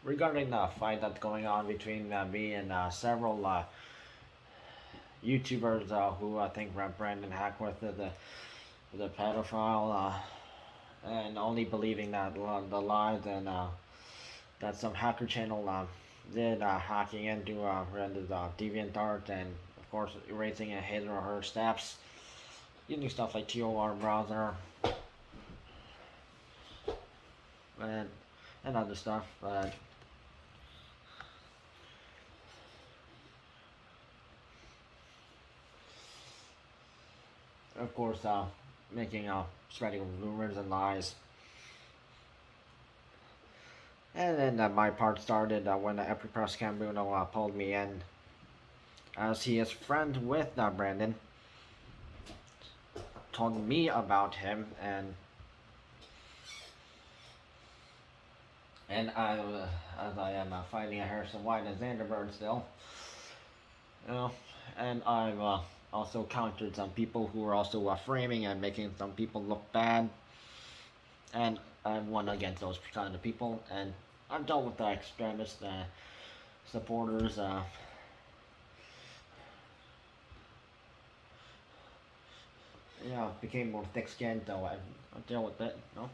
regarding the fight that's going on between me and several YouTubers who I think Brandon Hackworth is the pedophile, and only believing that the lies and that some hacker channel did hacking into Brenda's DeviantArt, and of course erasing his or her steps using stuff like TOR browser and other stuff, but of course making spreading rumors and lies. And then my part started when Epaphras Cambuno pulled me in, as he is friend with Brandon, told me about him, and I, as I am fighting a Harrison White and Xanderbird still, you know, and I've also countered some people who are also framing and making some people look bad, and I've won against those kind of people, and I've dealt with the extremist supporters. Became more thick-skinned, though I deal with it, you know.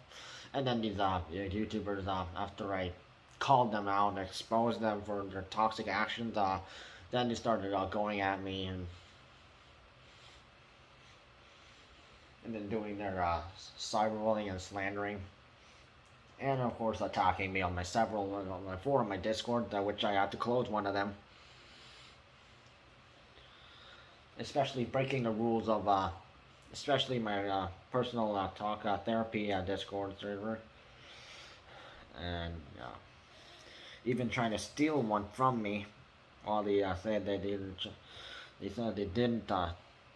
And then these YouTubers, after I called them out and exposed them for their toxic actions, then they started going at me and then doing their cyberbullying and slandering, and of course attacking me on my four on my Discord, which I had to close one of them, especially breaking the rules of especially my personal talk therapy Discord server, and even trying to steal one from me. While they said they didn't, they said they didn't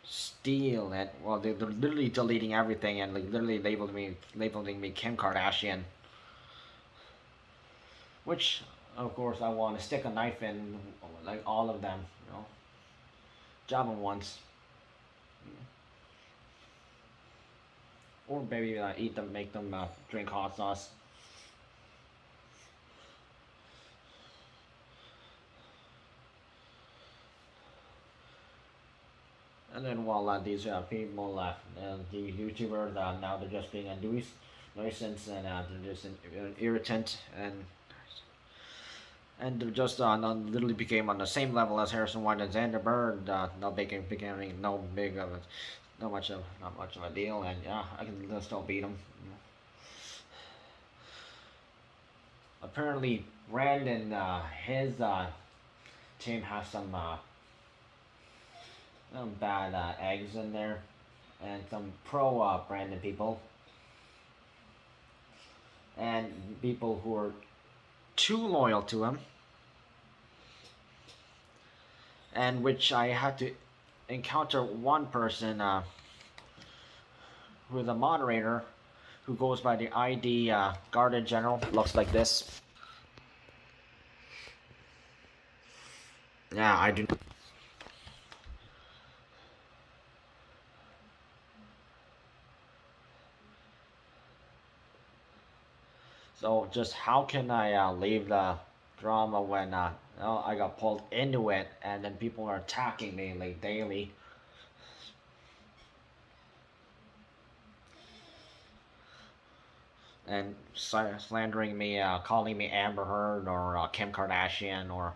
steal it. Well, they're literally deleting everything and like literally labeling me Kim Kardashian, which of course I want to stick a knife in like all of them, you know, jab them once. Or maybe eat them, make them drink hot sauce. And then while these people, the YouTubers, now they're just being a nuisance, and they're just an irritant, and they're just literally became on the same level as Harrison White and Xander Bird. Becoming not much of a deal, and I can still beat them. You know. Apparently, Brandon, his team has some bad eggs in there, and some pro Brandon people, and people who are too loyal to him, and which I had to encounter one person who is a moderator who goes by the ID Guardian General. Looks like this. Yeah, I do. So just how can I leave the drama when I got pulled into it, and then people are attacking me like daily? And slandering me, calling me Amber Heard or Kim Kardashian, or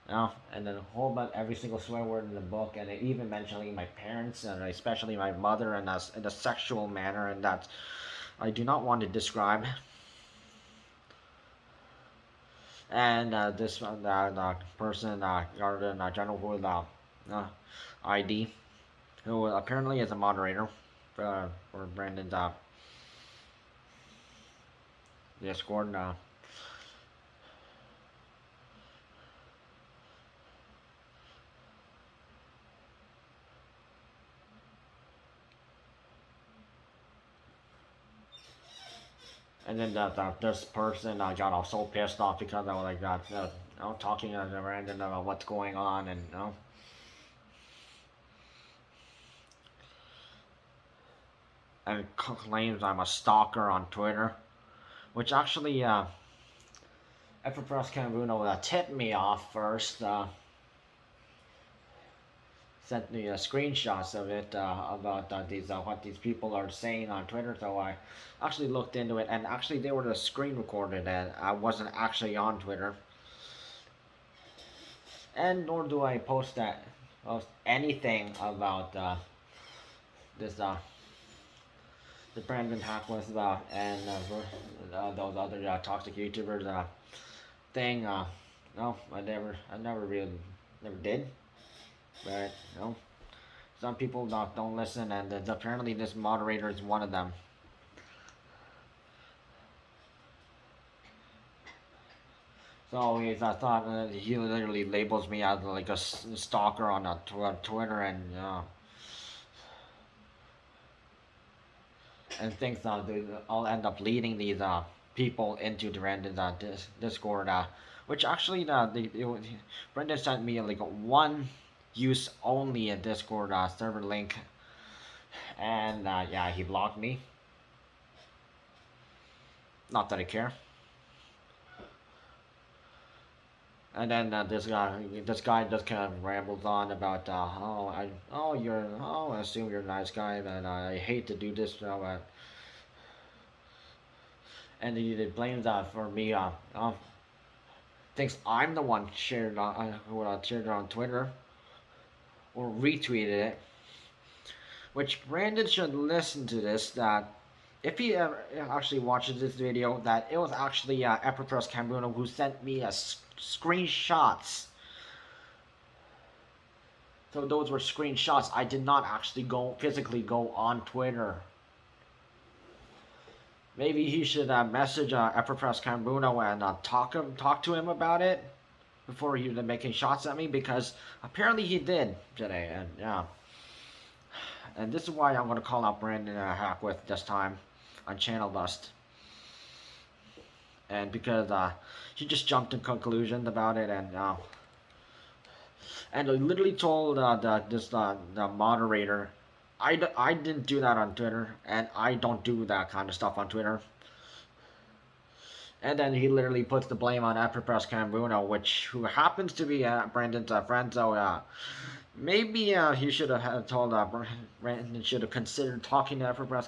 and then a whole bunch, every single swear word in the book, and even mentioning my parents and especially my mother in a sexual manner, and that I do not want to describe. And this person, Garden General with ID, who apparently is a moderator for Brandon's Discord. And then this person got so pissed off because I was like talking to Brandon about what's going on, and and claims I'm a stalker on Twitter, which actually Epaphras tipped me off first. Sent me screenshots of it about these what these people are saying on Twitter. So I actually looked into it, and actually they were the screen recorded, and I wasn't actually on Twitter. And nor do I post anything about this the Brandon hack was and those other toxic YouTubers thing. No, I never really, never did. But some people don't listen, and apparently this moderator is one of them. So I thought he literally labels me as like a stalker on Twitter, and thinks I'll end up leading these people into the Brandon's Discord, which actually Brendan sent me like one use only a Discord server link, and yeah, he blocked me. Not that I care. And then this guy just kind of rambles on about I assume you're a nice guy, and I hate to do this, and he blames for me. Thinks I'm the one who shared it on Twitter or retweeted it. Which Brandon should listen to this. That if he ever actually watches this video, that it was actually Epaphras who sent me screenshots. So those were screenshots. I did not actually physically go on Twitter. Maybe he should message Epaphras and talk to him about it before he was making shots at me, because apparently he did today, and yeah. And this is why I'm going to call out Brandon Hackwith this time on Channel Dust. And because he just jumped to conclusions about it, and I literally told the moderator, I didn't do that on Twitter, and I don't do that kind of stuff on Twitter. And then he literally puts the blame on Epaphras who happens to be Brandon's friend. So maybe he should have told Brandon should have considered talking to Epaphras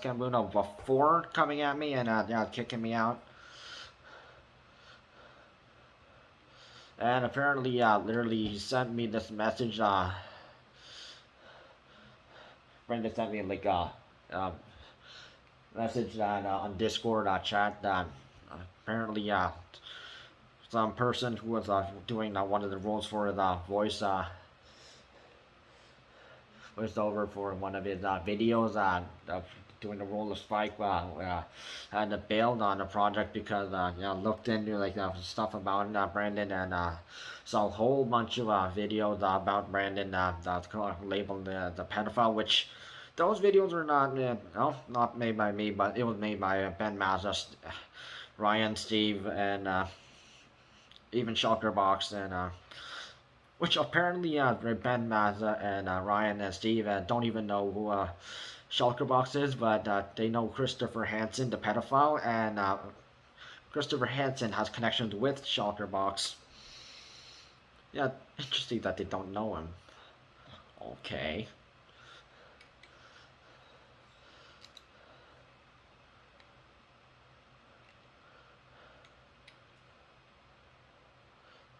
before coming at me and kicking me out. And apparently, literally, he sent me this message. Brandon sent me like a message that on Discord chat that apparently some person who was doing one of the roles for the voice over for one of his videos doing the role of Spike had bailed on the project because looked into like stuff about Brandon, and saw a whole bunch of videos about Brandon that's labeled the pedophile, which those videos were not made by me, but it was made by Ben Maza, Ryan, Steve, and even Shulkerbox, and which apparently Ben Maza and Ryan and Steve don't even know who Shulkerbox is, but they know Christopher Hansen, the pedophile, and Christopher Hansen has connections with Shulkerbox. Yeah, interesting that they don't know him. Okay.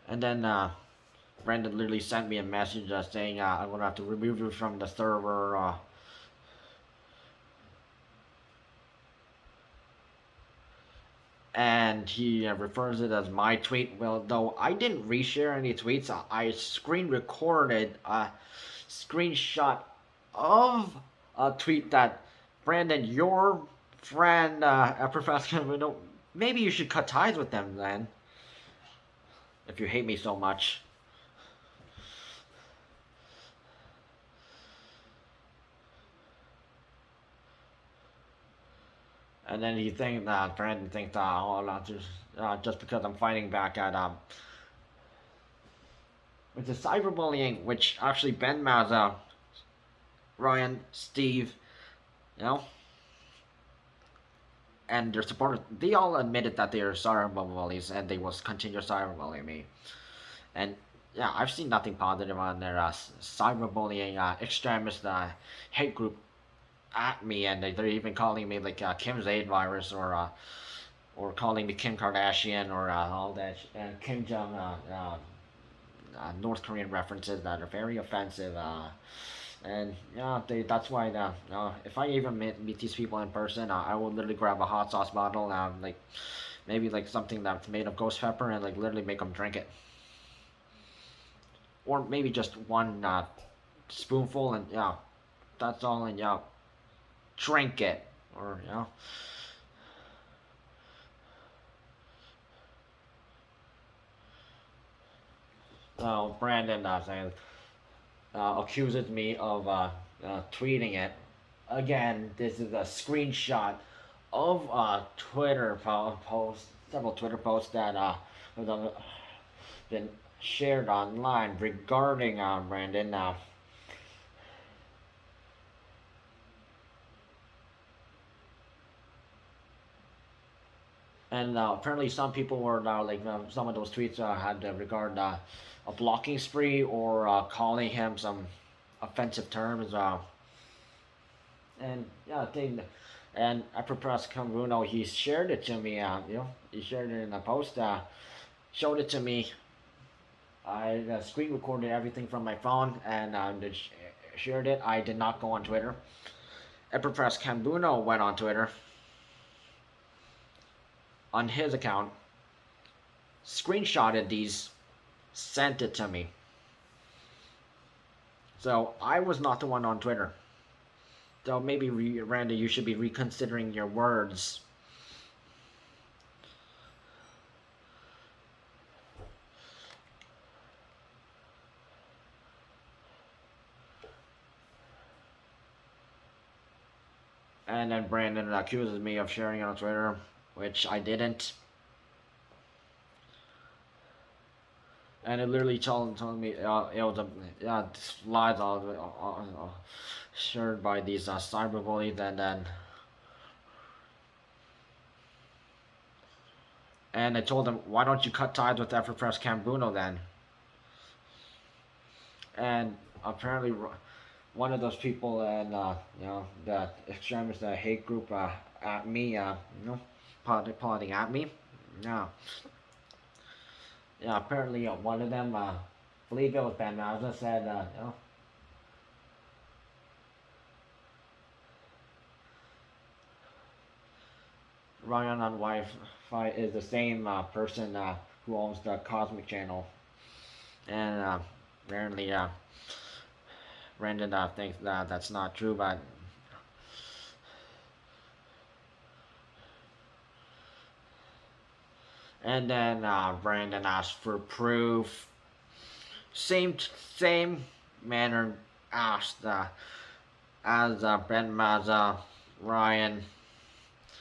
And then Brandon literally sent me a message saying I'm going to have to remove you from the server. And he refers it as my tweet. Well, though I didn't reshare any tweets, I screen recorded a screenshot of a tweet that Brandon, your friend, Professor, maybe you should cut ties with them then, if you hate me so much. And then you think that Brandon thinks just because I'm fighting back at with the cyberbullying, which actually Ben Maza, Ryan, Steve, and their supporters, they all admitted that they are cyberbullies and they will continue cyberbullying me. And yeah, I've seen nothing positive on their cyberbullying extremist hate group at me, and they're even calling me like Kim's AIDS virus, or calling me Kim Kardashian, or all that Kim Jong North Korean references that are very offensive. And yeah, that's why if I even meet these people in person, I will literally grab a hot sauce bottle, like maybe like something that's made of ghost pepper, and like literally make them drink it, or maybe just one spoonful, and yeah, that's all, and yeah, drink it, or you know. Brandon accuses me of tweeting it. Again, this is a screenshot of a Twitter post, several Twitter posts that have been shared online regarding Brandon. And apparently, some people were like some of those tweets had regard a blocking spree, or calling him some offensive terms. And yeah, and Epaphras Bruno, he shared it to me. He shared it in a post. Showed it to me. I screen recorded everything from my phone, and shared it. I did not go on Twitter. Epaphras Cambuno went on Twitter on his account, screenshotted these, sent it to me. So I was not the one on Twitter. So maybe, Randy, you should be reconsidering your words. And then Brandon accuses me of sharing it on Twitter, which I didn't. And it literally told me it was lies all shared by these cyberbullies, and I told them, why don't you cut ties with Epaphras Cambuno then? And apparently, one of those people, and the extremist hate group at me, plotting at me. Yeah, yeah. Apparently, one of them, believe it was Ben Maza, said, Ryan on Wi-Fi is the same person who owns the Cosmic Channel, and apparently, Brandon thinks that that's not true, but and then Brandon asked for proof. Same same manner asked as Ben Maza, Ryan,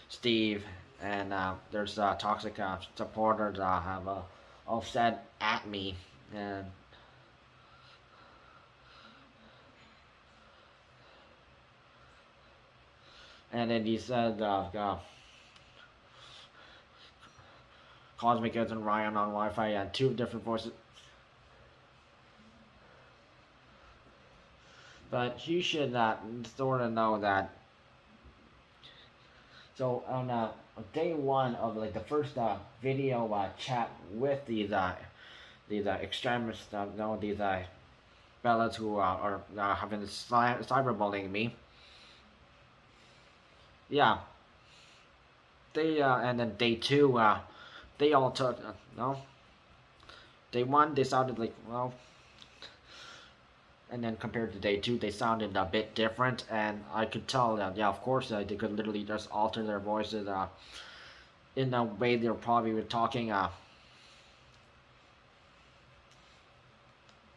Steve, and there's toxic supporters have all said at me, and then he said Cosmic and Ryan on Wi-Fi and two different voices. But he should sort of know that. So on day one of like the first video chat with these extremists, these fellas who are having cyberbullying me. Yeah, they and then day two, they all took no. Day one, they sounded like well, and then compared to day two, they sounded a bit different, and I could tell that yeah, of course, they could literally just alter their voices in a way they're probably were talking, and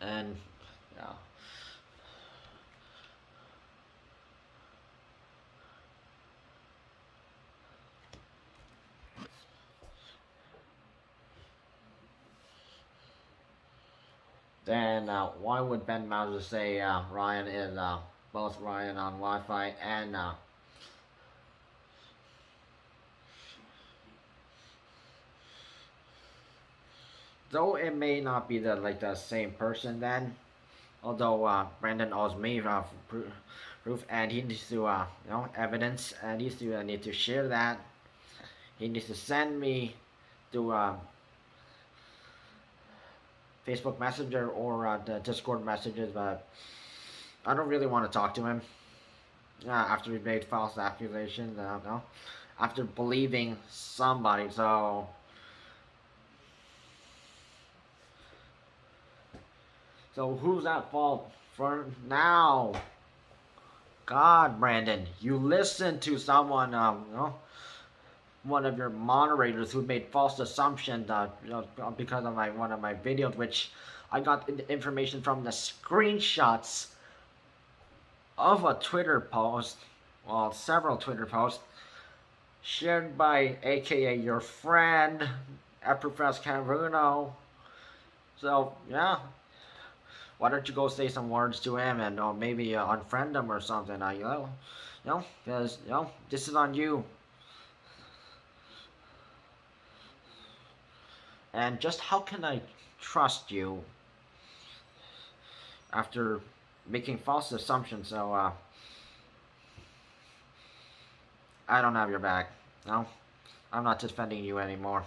yeah. Then why would Ben Maza say Ryan is both Ryan on Wi-Fi and Though it may not be the same person then, although Brandon owes me proof, and he needs to evidence, and he needs to need to share that. He needs to send me to Facebook Messenger or the Discord messages, but I don't really want to talk to him after he made false accusations. I don't know, after believing somebody. So who's at fault for now? God, Brandon, you listened to someone, one of your moderators who made false assumptions, because of one of my videos, which I got information from the screenshots of a Twitter post, well, several Twitter posts shared by AKA your friend Epaphras. So yeah, why don't you go say some words to him and maybe unfriend him or something? Because this is on you. And just how can I trust you after making false assumptions? So I don't have your back. No, I'm not defending you anymore.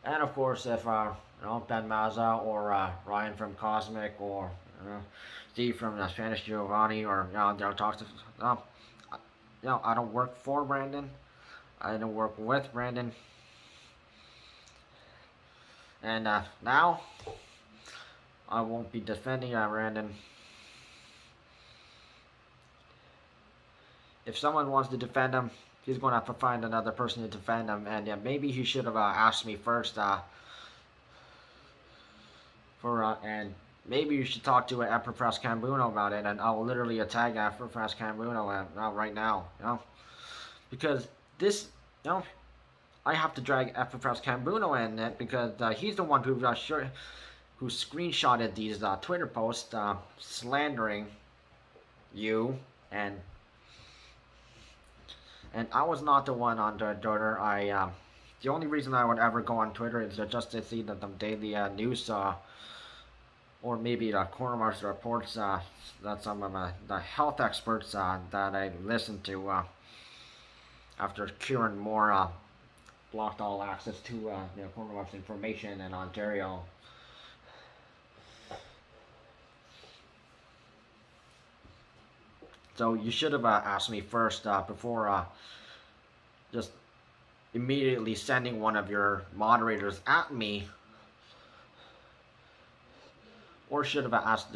And of course, if Ben Maza or Ryan from Cosmic or Steve from the Spanish Giovanni or they'll talk to I don't work for Brandon. I don't work with Brandon. And now I won't be defending Brandon. If someone wants to defend him, he's going to have to find another person to defend him. And maybe he should have asked me first. And maybe you should talk to Epaphras about it, and I'll literally tag Epaphras right now. Because this, I have to drag Epaphras in it because he's the one who screenshotted these Twitter posts slandering you, and I was not the one on Twitter. The only reason I would ever go on Twitter is just to see the daily news, or maybe the coronavirus reports that some of the health experts that I listened to after Kieran Moore blocked all access to coronavirus information in Ontario. So you should have asked me first before just immediately sending one of your moderators at me, or should have asked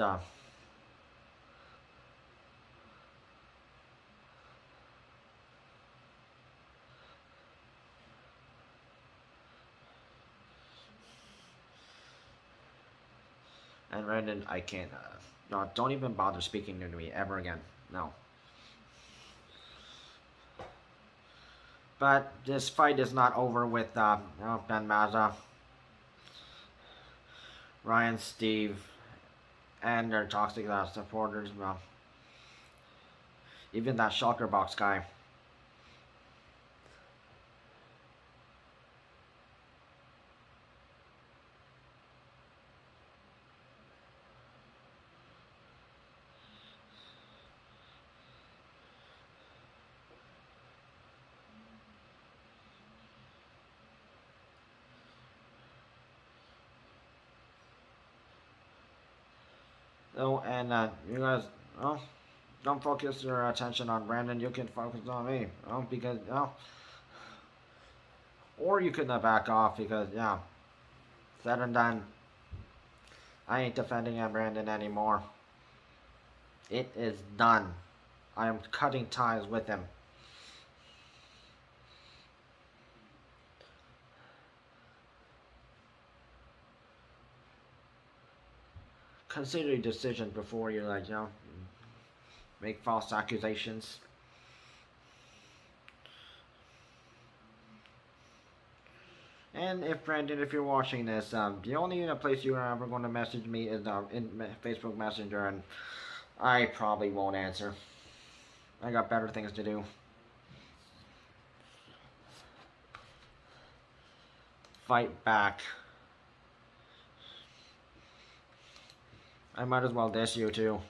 and Brandon, I can't no, don't even bother speaking to me ever again. No. But this fight is not over with Ben Maza, Ryan, Steve, and their toxic supporters. Well, even that Shulker Box guy. Oh, and you guys, don't focus your attention on Brandon. You can focus on me, because or you could back off because said and done. I ain't defending Brandon anymore. It is done. I am cutting ties with him. Consider your decision before you make false accusations. And if Brandon, if you're watching this, the only place you're ever going to message me is in Facebook Messenger, and I probably won't answer. I got better things to do. fight back. I might as well diss you too.